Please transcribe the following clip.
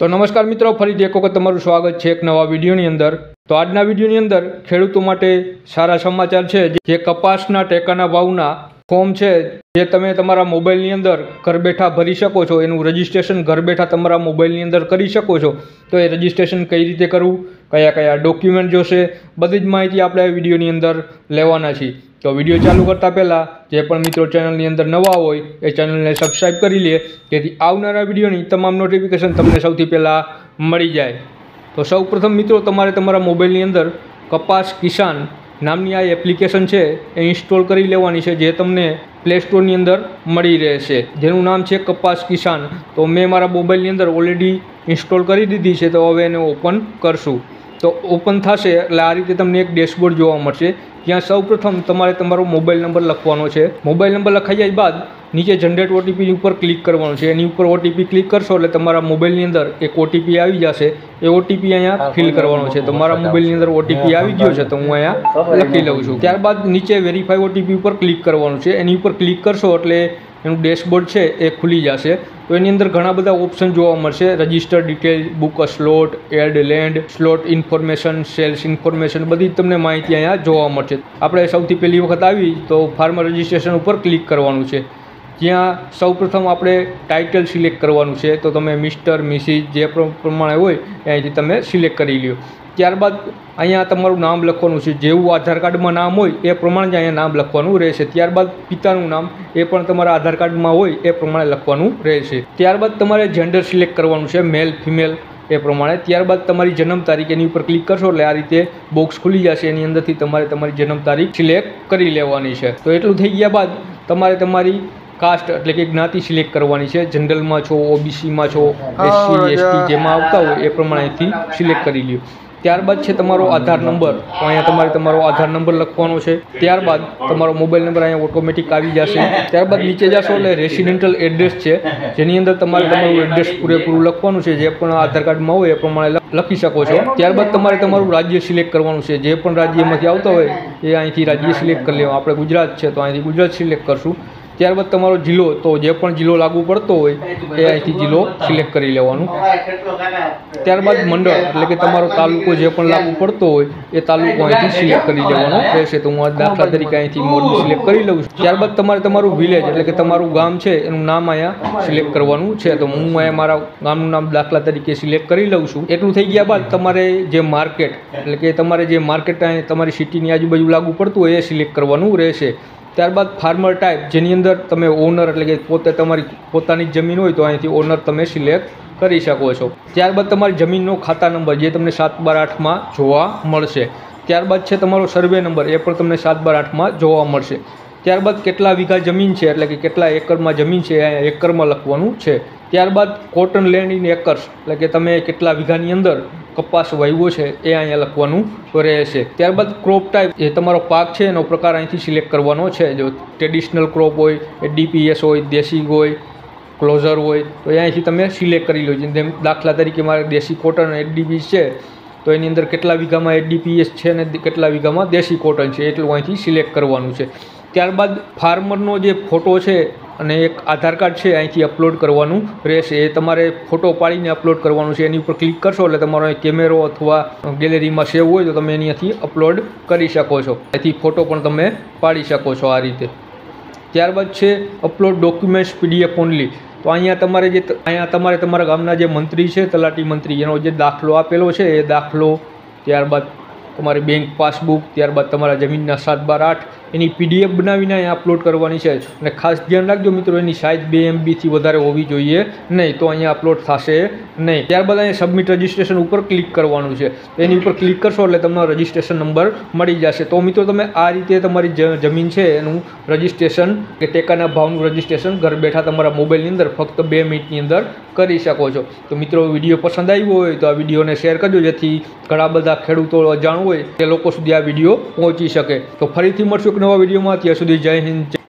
तो नमस्कार मित्रों, फरीथी एक वखत तमारुं स्वागत है एक नवा विडियोनी अंदर। तो आजना विडियोनी अंदर खेडूतो माटे सारा समाचार है। जे कपासना टेकाना भावना फॉर्म है जे तमे तमारा मोबाइलनी अंदर घर बैठा भरी शको छो, एनुं रजिस्ट्रेशन घर बैठा तमारा मोबाइलनी अंदर करी शको छो। तो ए रजिस्ट्रेशन कई रीते करवुं, कया कया डॉक्यूमेंट जोशे, बधी ज माहिती आपणे आ विडियोनी अंदर लेवाना छीए। तो विडियो चालू करता पहला जे पण मित्रों चेनलनी अंदर नवा होय ए चेनलने सब्सक्राइब करी ले, जेथी आवनारा विडियोनी तमाम नोटिफिकेशन तमने सौथी पहला मळी जाए। तो सौ प्रथम मित्रों तमारे तमारा मोबाइलनी अंदर कपास किसान नामनी आ एप्लिकेशन है ए इंस्टॉल करी लेवानी छे, जे तमने प्ले स्टोरनी अंदर मळी रहेशे, जेनुं नाम है कपास किसान। तो मैं मारा मोबाइलनी अंदर ऑलरेडी इंस्टॉल करी दीधी है। तो हवे एने ओपन करशुं तो ओपन थशे एटले आ रीते तमने एक डेशबोर्ड जोवा मळशे। त्यां सौ प्रथम तमारे तमारो मोबाइल नंबर लखवानो छे। मोबाइल नंबर लखाई जाय बाद नीचे जनरेट ओटीपी पर क्लिक करवानुं छे। एनी उपर ओटीपी क्लिक करशो एटले तमारा मोबाइलनी अंदर एक ओटीपी आवी जशे। ए ओटीपी अहींया फिल करवानो छे। तो मारा मोबाइलनी अंदर ओटीपी आवी गयो छे तो हूँ अहींया लखी लઉં છું। त्यारबाद नीचे वेरीफाई ओटीपी पर क्लिक करवानुं छे। एनी उपर क्लिक करशो एटले एनुं डेशबोर्ड है ए खुली जशे। तो एनी अंदर घणा बधा ऑप्शन जोवा मळशे, register detail, book a slot, add land, slot information, sales information, बधी तमने माहिती अहींया जोवा मळशे। आपणे सौथी पहली वखत आवी तो फार्मर रजिस्ट्रेशन पर क्लिक करवानुं छे। ज्यां सौ प्रथम आपणे टाइटल सिलेक्ट करवानुं छे। तो तमे मिस्टर, मिसिस जे प्रमाणे होय एनाथी तमे सिलेक्ट करी ल्यो। त्यारबाद अहींया तमारुं नाम लखवानुं छे, जेवुं आधार कार्डमां नाम होय ए प्रमाणे ज अहींया नाम लखवानुं रहेशे। त्यारबाद पितानुं नाम ए पण तमारा आधार कार्डमां होय ए प्रमाणे लखवानुं रहेशे। त्यारबाद तमारे जेन्डर सिलेक्ट करवानुं छे, मेल फीमेल ए प्रमाणे। त्यारबाद तमारी जन्म तारीख एनी उपर क्लिक करशो एटले आ रीते बॉक्स खुली जशे। एनी अंदरथी तमारे तमारी जन्म तारीख सिलेक्ट करी लेवानी छे। तो एटલું થઈ ગયા बाद तमारे तमारी कास्ट एटले कि ज्ञाति सिलेक्ट करवानी छे। जनरल में छो, ओबीसी में छो, एससी एसटी जेमां आवता होय ए प्रमाणेथी सिलेक्ट करी ल्यो। त्यारबाद छे तमारो आधार नंबर। तो अहींया तमारे तमारो आधार नंबर लखवानो छे। त्यारबाद तमारो मोबाइल नंबर अहींया ऑटोमेटिक आवी जशे। त्यारबाद नीचे जशो एटले रेसिडेंटल एड्रेस छे, जेनी अंदर तमारे तमारुं एड्रेस पूरेपूरुं लखवानुं छे, जे पण आधार कार्डमां होय ए प्रमाणे लखी शको छो। त्यारबाद तमारे तमारुं राज्य सिलेक्ट करवानुं छे, जे पण राज्यमांथी आवता होय ए અહીંથી राज्य सिलेक्ट કરી લેવાનું। આપણે ગુજરાત છે તો અહીંથી ગુજરાત સિલેક્ટ કરશું। ત્યારબાદ તમારો જિલ્લો, તો જે પણ જિલ્લો લાગુ પડતો હોય એ અહીંથી જિલ્લો સિલેક્ટ કરી લેવાનું। ત્યારબાદ મંડળ એટલે કે તમારો તાલુકો જે પણ લાગુ પડતો હોય એ તાલુકો અહીંથી સિલેક્ટ કરી લેવાનો રહેશે। તો હું દાખલા તરીકે અહીંથી મોરબી સિલેક્ટ કરી લઉં છું। ત્યારબાદ તમારે તમારું વિલેજ એટલે કે તમારું ગામ છે એનું નામ અહીંયા સિલેક્ટ કરવાનું છે। તો હું અહીંયા મારા ગામનું નામ દાખલા તરીકે સિલેક્ટ કરી લઉં છું। એટલું થઈ ગયા બાદ તમારે જે માર્કેટ એટલે કે તમારે જે માર્કેટ તમારી સિટીની આજુબાજુ લાગુ પડતું હોય એ સિલેક્ટ કરવાનું રહેશે। त्यारबाद फार्मर टाइप जेनी अंदर तमे ओनर एटले के पोते तमारी पोतानी जमीन होय तो अहींथी ओनर तमे सिलेक्ट करी शको छो। त्यारबाद तमारी जमीननो खाता नंबर जे तमने 7/8 मां जोवा मळशे। त्यारबाद छे तमारो सर्वे नंबर ए पण तमने 7/8 मां जोवा मळशे। त्यारबाद केटला वीघा जमीन है एटले के केटला एकરમાં जमीन है अहींया एकરમાં लखवानुं छे। त्यारबाद कॉटन लैंड इन एकर्स एटले के तमे केटला वीघानी अंदर कपास वाव्यो छे ए अहींया लखवानुं रहेशे। त्यारबाद क्रॉप टाइप जे तमारो पाक छे एनो प्रकार અહીંથી सिलेक्ट करवानो छे। जो ट्रेडिशनल क्रॉप होय, डीपीएस होय, देशी होय, क्लोजर होय तो અહીંથી તમે સિલેક્ટ કરી લો। જેમ દાખલા તરીકે મારે દેશી કોટન एडीपीएस છે तो एनी अंदर केटला वीघामां एडीपीएस छे ने केटला वीघामां देशी कॉटन छे एटલું અહીંથી सिलेक्ट करवानुं छे। त्यारबाद फार्मरनो जे फोटो है અને एक आधार कार्ड है અહીંથી अपलोड करवानुं रहेशे। ए तमारे फोटो पाड़ीने अपलोड करवानुं छे। एनी उपर क्लिक करशो एटले तमारो केमेरो अथवा गैलरीमां सेव होय तो तमे एनीथी अपलोड करी शको छो। एथी फोटो पण तमे पाड़ी शको छो आ रीते। त्यारबाद छे अपलोड डॉक्यूमेंट्स पीडीएफ ओनली। तो अहींया तमारे तमारा गामना जे मंत्री है, तलाटी मंत्री, एनो जे दाखलो आपेलो छे ए दाखलो, त्यारबाद तमारी बैंक पासबुक, त्यारबाद तमारा जमीनना 7/8 एनी पीडीएफ बनावीने अहींया अपलोड करवानी छे। अने खास ध्यान राखजो मित्रों एनी साइज 2 MB थी वधारे होवी जोईए नहीं, तो अहींया अपलोड थशे नहीं। त्यारबाद अहींया सबमिट रजिस्ट्रेशन उपर क्लिक करवानुं छे। एनी उपर क्लिक करशो एटले तमने रजिस्ट्रेशन नंबर मळी जशे। तो मित्रों तमे आ रीते तमारी जमीन छे एनुं रजिस्ट्रेशन के टेकाना भावनुं रजिस्ट्रेशन घर बैठा तमारा मोबाइलनी अंदर फक्त 2 मिनिटनी अंदर करी शको छो। तो मित्रों विडियो पसंद आव्यो होय तो आ विडियोने शेर करजो, जेथी घणा बधा खेडूतो अजाण होय ते लोको सुधी आ विडियो पहोंची शके। तो फरीथी मळशुं एक नवा विडियोमां। त्यां सुधी जय हिंद।